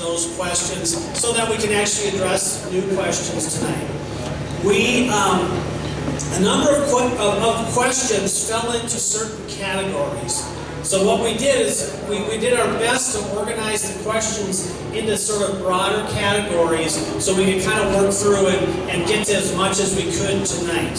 those questions so that we can actually address new questions tonight. A number of questions fell into certain categories. So what we did is we did our best to organize the questions into sort of broader categories so we could kind of work through and get to as much as we could tonight.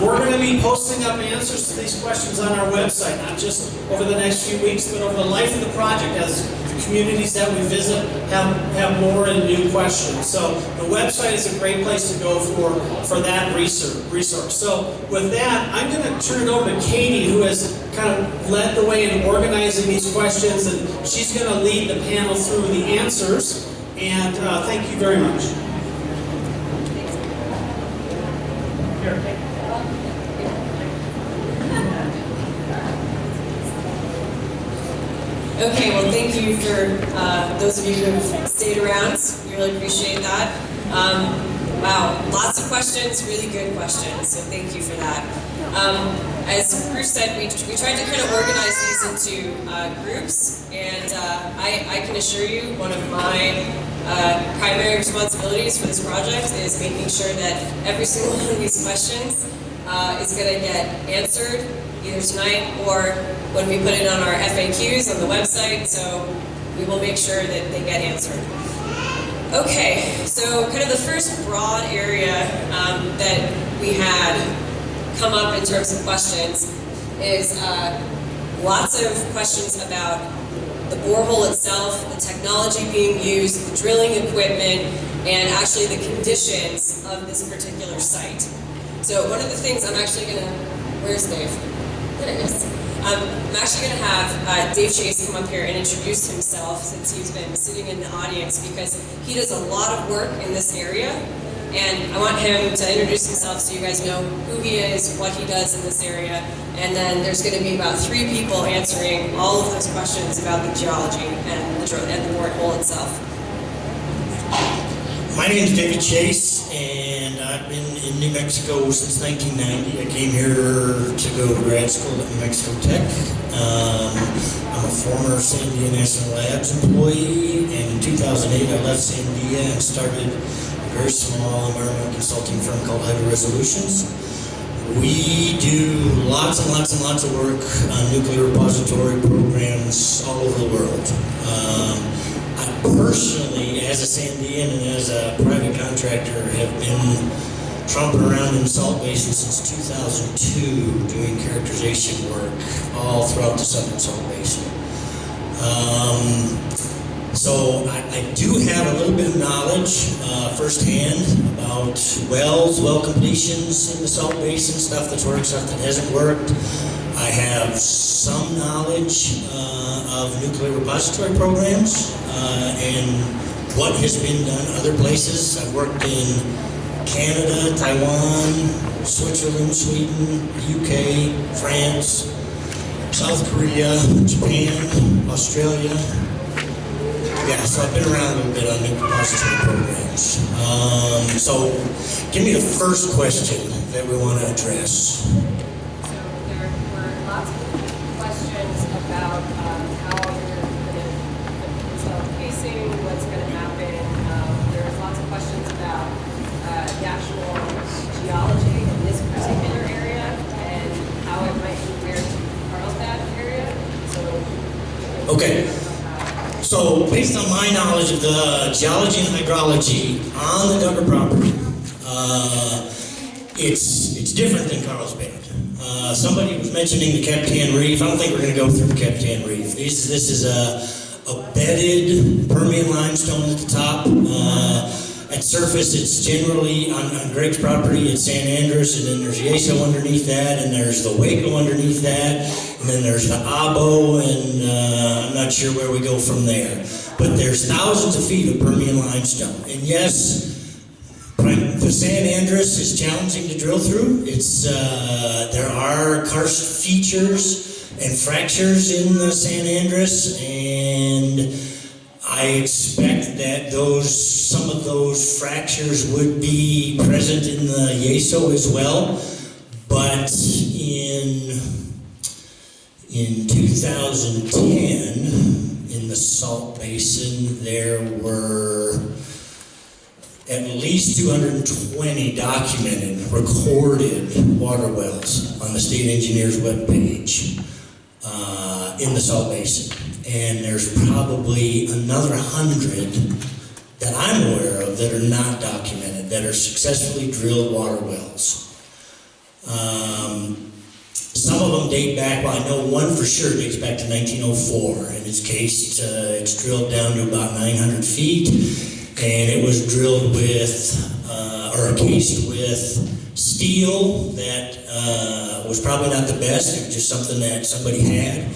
We're going to be posting up answers to these questions on our website, not just over the next few weeks, but over the life of the project as the communities that we visit have more and new questions. So the website is a great place to go for that resource. So with that, I'm going to turn it over to Katie, who has kind of led the way in organizing these questions, and she's going to lead the panel through the answers. And thank you very much. Here. Okay, well, thank you for those of you who have stayed around. We really appreciate that. Wow, lots of questions, really good questions, so thank you for that. As Bruce said, we tried to kind of organize these into groups, and I can assure you one of my primary responsibilities for this project is making sure that every single one of these questions is going to get answered either tonight or when we put it on our FAQs on the website, so we will make sure that they get answered. Okay, so kind of the first broad area that we had come up in terms of questions is lots of questions about the borehole itself, the technology being used, the drilling equipment, and actually the conditions of this particular site. So one of the things I'm actually going to, where's Dave? There it is. I'm actually going to have Dave Chase come up here and introduce himself since he's been sitting in the audience because he does a lot of work in this area. And I want him to introduce himself so you guys know who he is, what he does in this area. And then there's going to be about 3 people answering all of those questions about the geology and the borehole itself. My name is David Chase, and I've been in New Mexico since 1990. I came here to go to grad school at New Mexico Tech. I'm a former Sandia National Labs employee, and in 2008 I left Sandia and started a very small environmental consulting firm called Hydro Resolutions. We do lots and lots and lots of work on nuclear repository programs all over the world. I personally, as a Sandian and as a private contractor, have been tromping around in the salt basin since 2002 doing characterization work all throughout the southern salt basin. So I do have a little bit of knowledge firsthand about wells, well completions in the salt basin, stuff that's worked, stuff that hasn't worked. I have some knowledge of nuclear repository programs and what has been done other places. I've worked in Canada, Taiwan, Switzerland, Sweden, UK, France, South Korea, Japan, Australia. Yeah, so I've been around a little bit on nuclear repository programs. So give me the first question that we want to address. Lots of questions about how you're going to install casing, what's going to happen. There's lots of questions about the actual geology in this particular area and how it might compare to Carlsbad area. Okay. So based on my knowledge of the geology and hydrology on the Duggar property, it's different than Carlsbad. Somebody was mentioning the Capitan Reef. I don't think we're going to go through the Capitan Reef. This is a bedded Permian limestone at the top. At surface, it's generally, on Greg's property, it's San Andres, and then there's Yeso underneath that, and there's the Waco underneath that, and then there's the Abo, and I'm not sure where we go from there. But there's thousands of feet of Permian limestone. And yes, the San Andres is challenging to drill through. There are karst features and fractures in the San Andres, and I expect that some of those fractures would be present in the Yeso as well. But in 2010, in the the salt basin, there were at least 220 documented, recorded water wells on the state engineer's webpage in the salt basin. And there's probably another 100 that I'm aware of that are not documented, that are successfully drilled water wells. Some of them date back, well, I know one for sure dates back to 1904. In its case, it's drilled down to about 900 feet, and it was drilled with, or cased with steel that was probably not the best. It was just something that somebody had.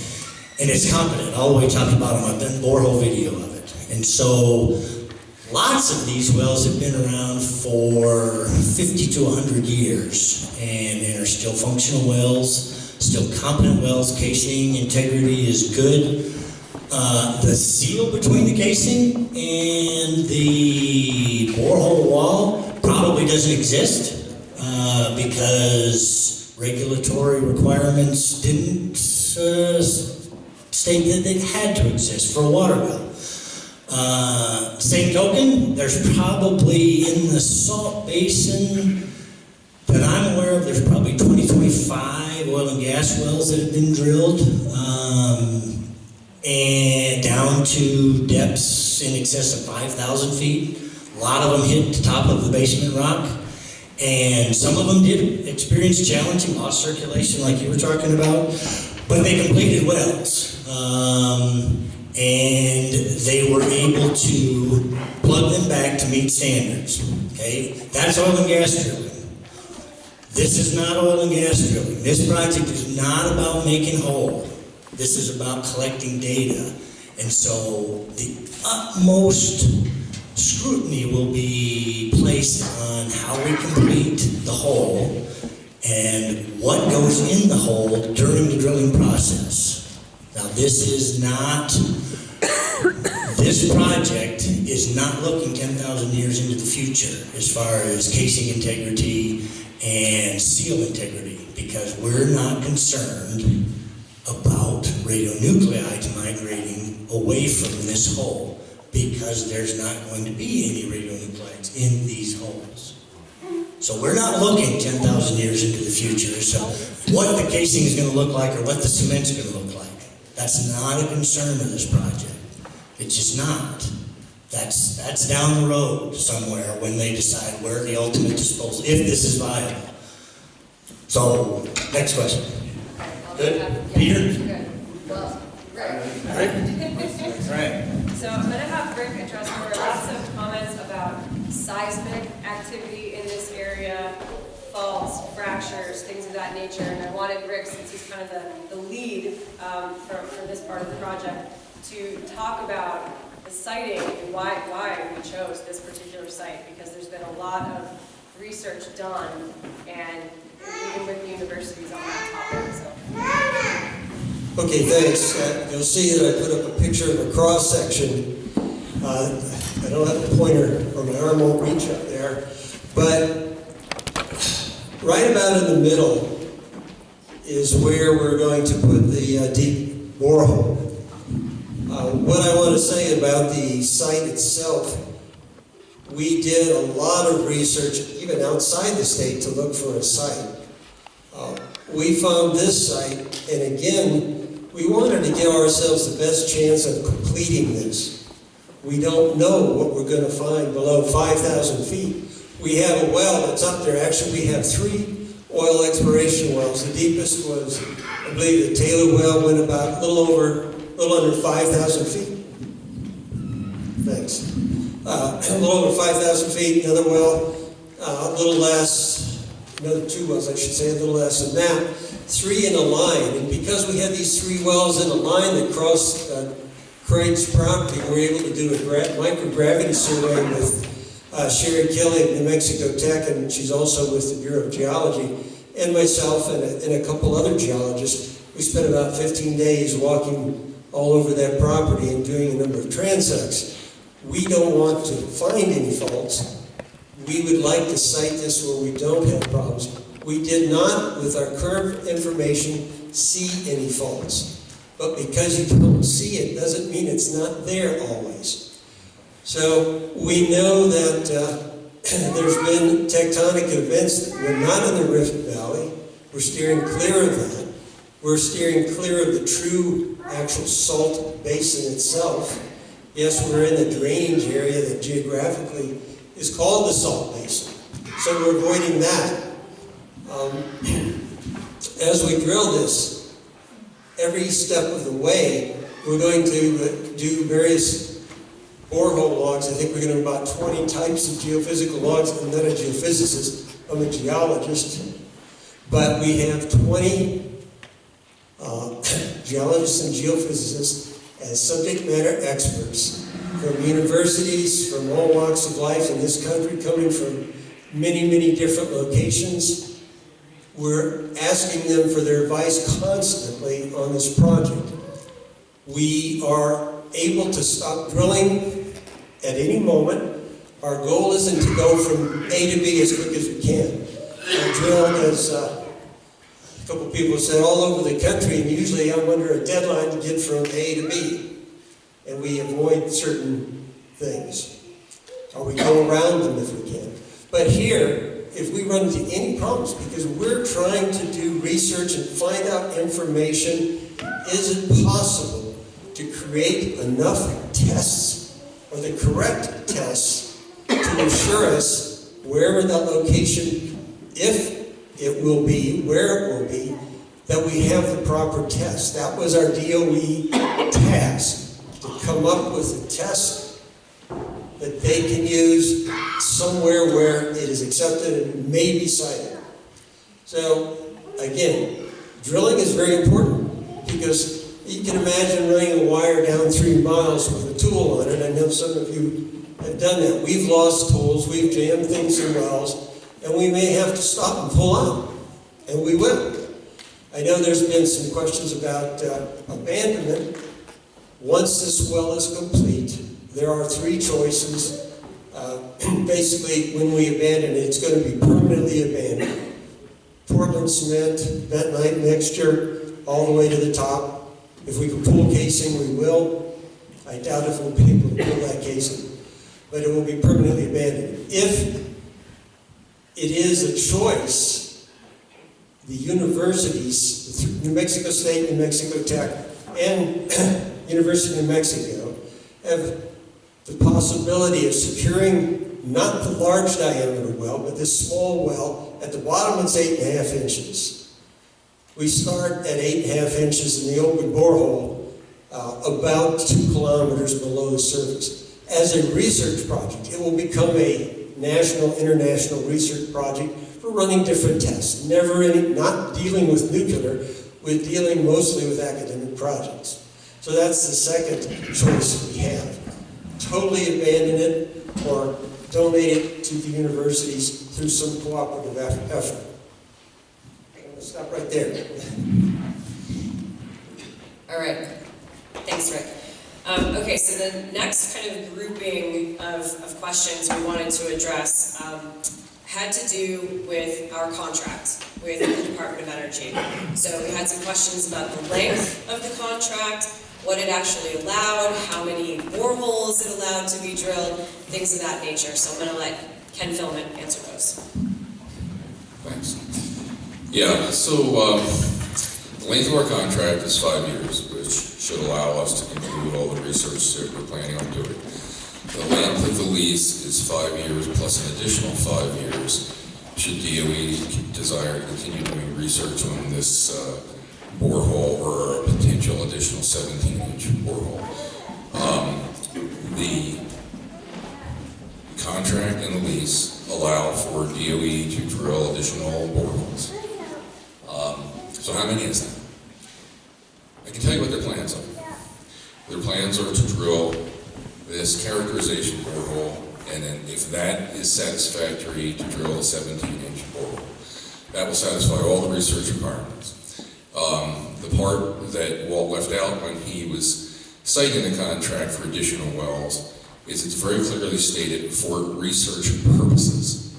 And it's competent all the way top to bottom. I've done borehole video of it. And so lots of these wells have been around for 50 to 100 years and are still functional wells, still competent wells. Casing integrity is good. The seal between the casing and the borehole wall probably doesn't exist because regulatory requirements didn't state that it had to exist for a water well. Same token, there's probably in the salt basin that I'm aware of, there's probably 25 oil and gas wells that have been drilled, and down to depths in excess of 5,000 feet. A lot of them hit the top of the basement rock, and some of them did experience challenging lost circulation like you were talking about, but they completed wells. And they were able to plug them back to meet standards. Okay, that's oil and gas drilling. This is not oil and gas drilling. This project is not about making whole. This is about collecting data. And so the utmost scrutiny will be placed on how we complete the hole and what goes in the hole during the drilling process. Now, this project is not looking 10,000 years into the future as far as casing integrity and seal integrity, because we're not concerned about radionuclides migrating away from this hole, because there's not going to be any radionuclides in these holes. So we're not looking 10,000 years into the future, so what the casing is going to look like or what the cement's going to look like. That's not a concern of this project. It's just not. That's down the road somewhere when they decide where the ultimate disposal, if this is viable. So, next question. Good? Peter? Good. Well, Rick. Right. So I'm going to have Rick address more lots of comments about seismic activity in this area, faults, fractures, things of that nature. And I wanted Rick, since he's kind of the lead for this part of the project, to talk about the siting and why we chose this particular site, because there's been a lot of research done, and even with universities on that topic. So. Okay, thanks. You'll see that I put up a picture of a cross-section. I don't have the pointer, or my arm won't reach up there, but right about in the middle is where we're going to put the deep borehole. What I want to say about the site itself, we did a lot of research, even outside the state, to look for a site. We found this site, and again, we wanted to give ourselves the best chance of completing this. We don't know what we're going to find below 5,000 feet. We have a well that's up there. Actually, we have 3 oil exploration wells. The deepest was, I believe, the Taylor well went about a little under 5,000 feet. Thanks. A little over 5,000 feet. Another well, a little less. Another 2 wells, I should say, a little less than that. 3 in a line, and because we had these 3 wells in a line that crossed Craig's property, we were able to do a microgravity survey with Sherry Kelly at New Mexico Tech, and she's also with the Bureau of Geology, and myself and a couple other geologists. We spent about 15 days walking all over that property and doing a number of transects. We don't want to find any faults. We would like to site this where we don't have problems. We did not, with our current information, see any faults. but because you don't see it doesn't mean it's not there always. So we know that there's been tectonic events that were not in the Rift Valley. We're steering clear of that. We're steering clear of the true actual salt basin itself. Yes, we're in a drainage area that geographically is called the salt basin. So we're avoiding that. As we drill this, every step of the way, we're going to do various borehole logs. I think we're going to do about 20 types of geophysical logs. I'm not a geophysicist, I'm a geologist. But we have 20 geologists and geophysicists as subject matter experts from universities, from all walks of life in this country, coming from many, many different locations. We're asking them for their advice constantly on this project. We are able to stop drilling at any moment. Our goal isn't to go from A to B as quick as we can. Our drill, as a couple people said, all over the country, and usually I'm under a deadline to get from A to B. And we avoid certain things. Or we go around them if we can. But here, if we run into any problems, because we're trying to do research and find out information, is it possible to create enough tests, or the correct tests, to assure us wherever that location, if it will be, where it will be, that we have the proper test. That was our DOE task, to come up with a test that they can use somewhere where it is accepted and may be cited. So, again, drilling is very important, because you can imagine running a wire down 3 miles with a tool on it. I know some of you have done that. We've lost tools, we've jammed things in wells, and we may have to stop and pull out, and we will. I know there's been some questions about abandonment. Once this well is complete, there are 3 choices. Basically, when we abandon it, it's going to be permanently abandoned. Portland cement, bentonite mixture, all the way to the top. If we can pull casing, we will. I doubt if we'll be able to pull that casing, but it will be permanently abandoned. If it is a choice, the universities, New Mexico State, New Mexico Tech, and University of New Mexico, have the possibility of securing not the large diameter well, but this small well. At the bottom it's 8.5 inches. We start at 8.5 inches in the open borehole, about 2 kilometers below the surface. As a research project, it will become a national, international research project for running different tests. Not dealing with nuclear, we're dealing mostly with academic projects. So that's the second choice we have. Totally abandon it or donate it to the universities through some cooperative effort. I'm going to stop right there. All right. Thanks, Rick. Okay, so the next kind of grouping of questions we wanted to address had to do with our contract with the Department of Energy. So we had some questions about the length of the contract, what it actually allowed, how many boreholes it allowed to be drilled, things of that nature. So I'm going to let Ken Philman answer those. Thanks. Yeah, so the length of our contract is 5 years, which should allow us to conclude all the research that we're planning on doing. The length of the lease is 5 years plus an additional 5 years should DOE desire to continue doing research on this borehole or a potential additional 17-inch borehole. The contract and the lease allow for DOE to drill additional boreholes. So how many is that? I can tell you what their plans are. Their plans are to drill this characterization borehole, and then if that is satisfactory, to drill a 17-inch borehole. That will satisfy all the research requirements. The part that Walt left out when he was citing the contract for additional wells is it's very clearly stated for research purposes.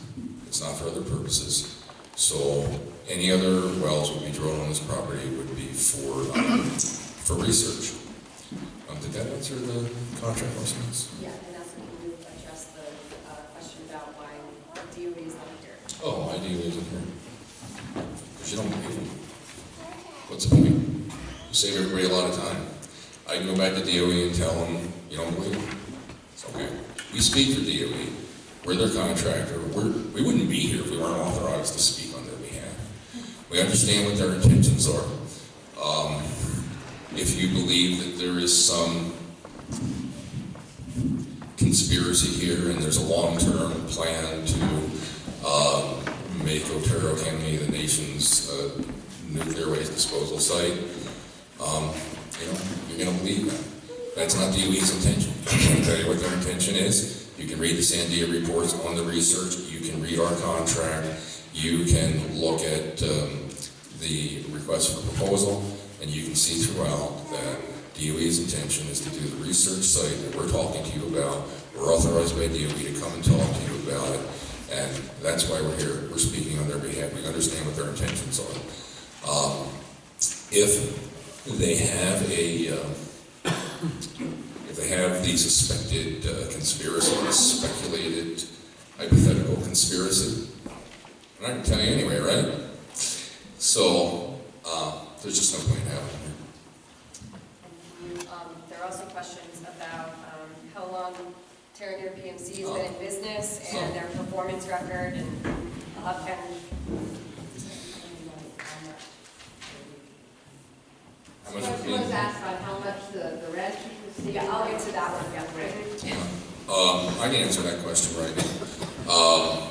It's not for other purposes. So any other wells would be drilled on this property would be for for research. Did that answer the contract license? Yeah, and that's when you address the question about why DOE is not here. Oh, my DOE isn't here. Because you don't believe them. What's the point? You save everybody a lot of time. I can go back to DOE and tell them, you don't believe them. It's okay. We speak for DOE. We're their contractor. We wouldn't be here if we weren't authorized to speak on their behalf. We understand what their intentions are. If you believe that there is some conspiracy here and there's a long-term plan to make Otero County the nation's nuclear waste disposal site, you're going to believe that. That's not DOE's intention. I can tell you what their intention is. You can read the Sandia reports on the research. You can read our contract. You can look at the request for proposal, and you can see throughout that DOE's intention is to do the research site that we're talking to you about. We're authorized by DOE to come and talk to you about it, and that's why we're here. We're speaking on their behalf. We understand what their intentions are. If they have the suspected conspiracy, the speculated hypothetical conspiracy, and I can tell you anyway, right? So there's just no point in having them here. There are also questions about how long Terranir PMC has been in business and their performance record and How much Question would was be? asked on how much the rent received. yeah, I'll get to that one, yeah. I can answer that question right now.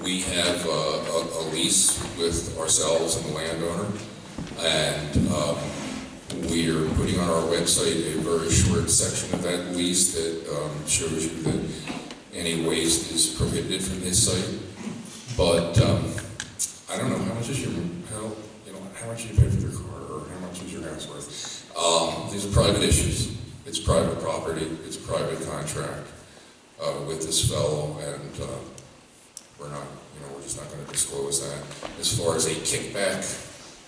We have a lease with ourselves and the landowner, and we are putting on our website a very short section of that lease that shows you that any waste is prohibited from his site. But I don't know, how much you pay for your car, or how much is your house worth? These are private issues. It's private property. It's a private contract with this fellow, and we're just not going to disclose that. As far as a kickback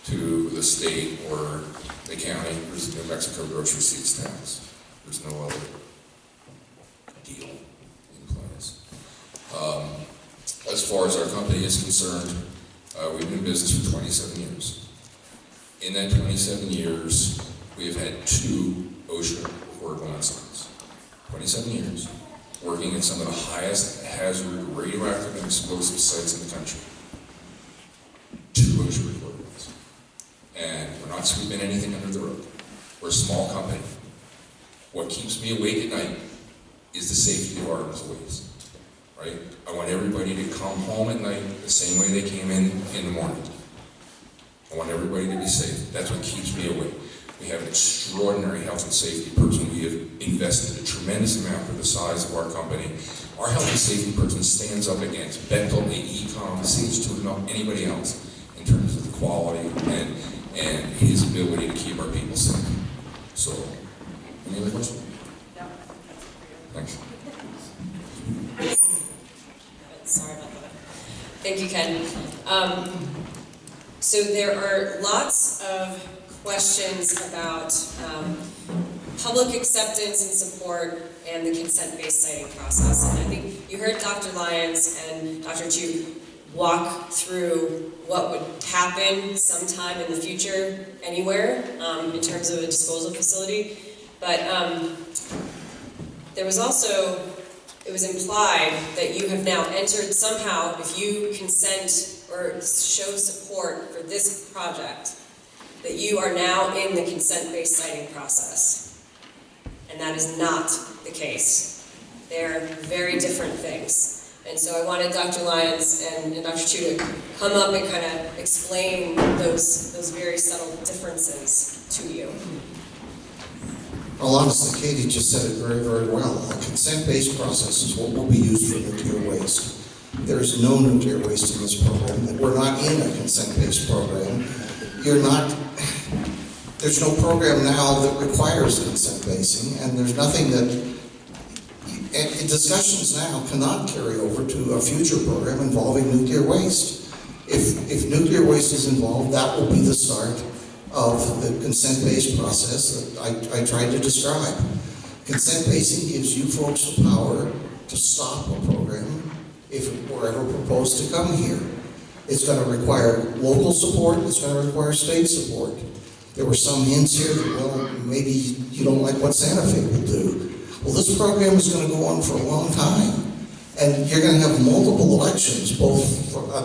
to the state or the county, there's the New Mexico gross receipts tax. There's no other deal in place. As far as our company is concerned, we've been in business for 27 years. In that 27 years, we have had 2 OSHA Accord 1 sites. 27 years, working at some of the highest hazard radioactive and explosive sites in the country. 2 OSHA Accord 1s. And we're not sweeping anything under the rug. We're a small company. What keeps me awake at night is the safety of our employees. Right? I want everybody to come home at night the same way they came in the morning. I want everybody to be safe. That's what keeps me awake. We have an extraordinary health and safety person. We have invested a tremendous amount for the size of our company. Our health and safety person stands up against Bechtel, Ecom, CH2, anybody else in terms of the quality and his ability to keep our people safe. So, any other questions? No. Thanks. Sorry about that. Thank you, Ken. So there are lots of questions about public acceptance and support and the consent-based siting process. And I think you heard Dr. Lyons and Dr. Chu walk through what would happen sometime in the future anywhere in terms of a disposal facility. But there was also, it was implied that you have now entered somehow, if you consent or show support for this project, that you are now in the consent-based siting process. And that is not the case. They're very different things. And so I wanted Dr. Lyons and Dr. Chu to come up and kind of explain those very subtle differences to you. Well, honestly, Katie just said it very, very well. A consent-based process is what will be used for nuclear waste. There is no nuclear waste in this program. We're not in a consent-based program. There's no program now that requires consent basing, and there's nothing that, and discussions now cannot carry over to a future program involving nuclear waste. If nuclear waste is involved, that will be the start of the consent-based process that I tried to describe. Consent-basing gives you folks the power to stop a program if it were ever proposed to come here. It's going to require local support, it's going to require state support. There were some hints here that, well, maybe you don't like what Santa Fe will do. Well, this program is going to go on for a long time. And you're going to have multiple elections, both for,